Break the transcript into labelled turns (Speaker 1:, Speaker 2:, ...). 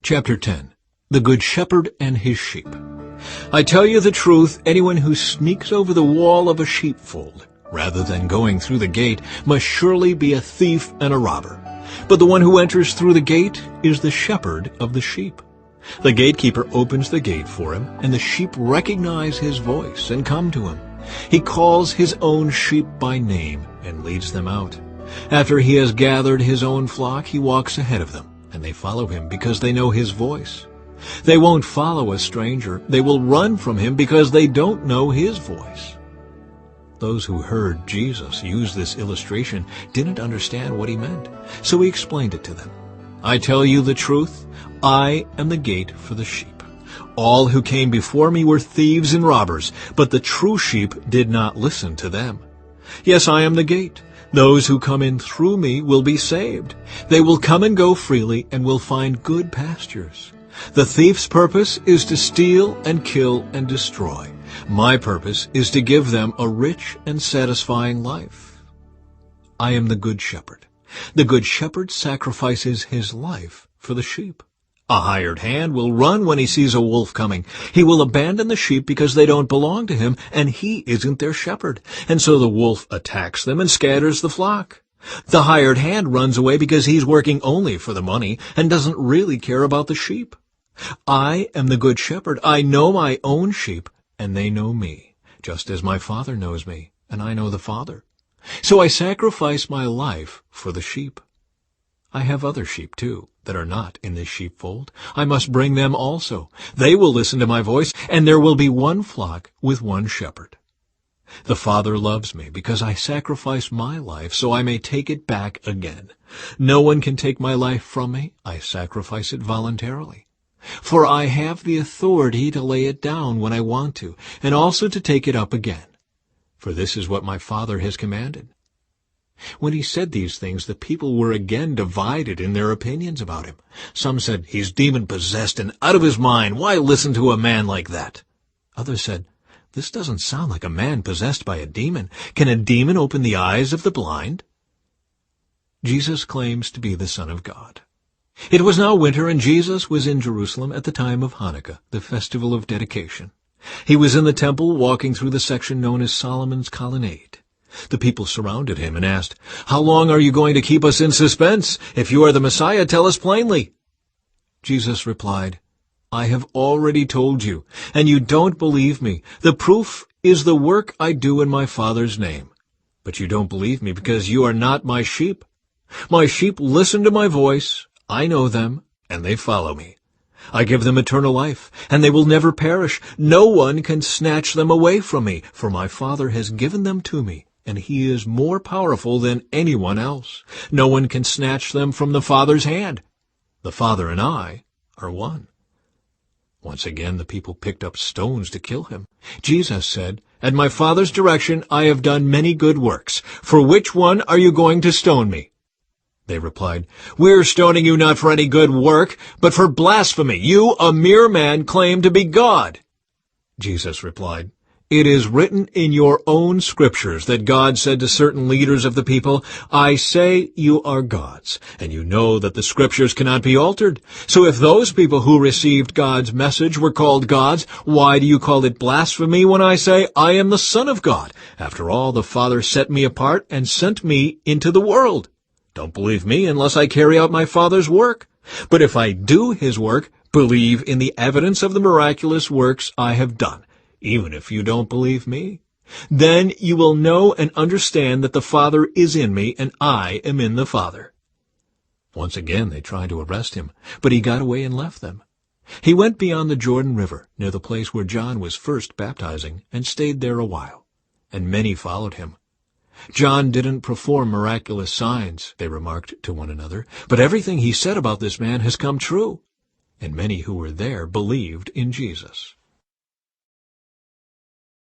Speaker 1: Chapter 10. The Good Shepherd and His Sheep. I tell you the truth, anyone who sneaks over the wall of a sheepfold, rather than going through the gate, must surely be a thief and a robber. But the one who enters through the gate is the shepherd of the sheep. The gatekeeper opens the gate for him, and the sheep recognize his voice and come to him. He calls his own sheep by name and leads them out. After he has gathered his own flock, he walks ahead of them, and they follow him because they know his voice. They won't follow a stranger. They will run from him because they don't know his voice. Those who heard Jesus use this illustration didn't understand what he meant, so he explained it to them. I tell you the truth, I am the gate for the sheep. All who came before me were thieves and robbers, but the true sheep did not listen to them. Yes, I am the gate. Those who come in through me will be saved. They will come and go freely and will find good pastures. The thief's purpose is to steal and kill and destroy. My purpose is to give them a rich and satisfying life. I am the good shepherd. The good shepherd sacrifices his life for the sheep. A hired hand will run when he sees a wolf coming. He will abandon the sheep because they don't belong to him, and he isn't their shepherd. And so the wolf attacks them and scatters the flock. The hired hand runs away because he's working only for the money and doesn't really care about the sheep. I am the good shepherd. I know my own sheep, and they know me, just as my Father knows me, and I know the Father. So I sacrifice my life for the sheep. I have other sheep, too, that are not in this sheepfold. I must bring them also. They will listen to my voice, and there will be one flock with one shepherd. The Father loves me because I sacrifice my life so I may take it back again. No one can take my life from me. I sacrifice it voluntarily. For I have the authority to lay it down when I want to, and also to take it up again. For this is what my Father has commanded. When he said these things, the people were again divided in their opinions about him. Some said, "He's demon-possessed and out of his mind. Why listen to a man like that?" Others said, "This doesn't sound like a man possessed by a demon. Can a demon open the eyes of the blind?" Jesus claims to be the Son of God. It was now winter, and Jesus was in Jerusalem at the time of Hanukkah, the festival of dedication. He was in the temple walking through the section known as Solomon's Colonnade. The people surrounded him and asked, "How long are you going to keep us in suspense? If you are the Messiah, tell us plainly." Jesus replied, "I have already told you, and you don't believe me. The proof is the work I do in my Father's name. But you don't believe me because you are not my sheep. My sheep listen to my voice. I know them, and they follow me. I give them eternal life, and they will never perish. No one can snatch them away from me, for my Father has given them to me, and he is more powerful than anyone else. No one can snatch them from the Father's hand. The Father and I are one." Once again the people picked up stones to kill him. Jesus said, "At my Father's direction I have done many good works. For which one are you going to stone me?" They replied, "We're stoning you not for any good work, but for blasphemy. You, a mere man, claim to be God." Jesus replied, "It is written in your own scriptures that God said to certain leaders of the people, 'I say you are gods,' and you know that the scriptures cannot be altered. So if those people who received God's message were called gods, why do you call it blasphemy when I say I am the Son of God? After all, the Father set me apart and sent me into the world. Don't believe me unless I carry out my Father's work. But if I do his work, believe in the evidence of the miraculous works I have done, even if you don't believe me. Then you will know and understand that the Father is in me and I am in the Father." Once again they tried to arrest him, but he got away and left them. He went beyond the Jordan River, near the place where John was first baptizing, and stayed there a while, and many followed him. "John didn't perform miraculous signs," they remarked to one another, "but everything he said about this man has come true." And many who were there believed in Jesus.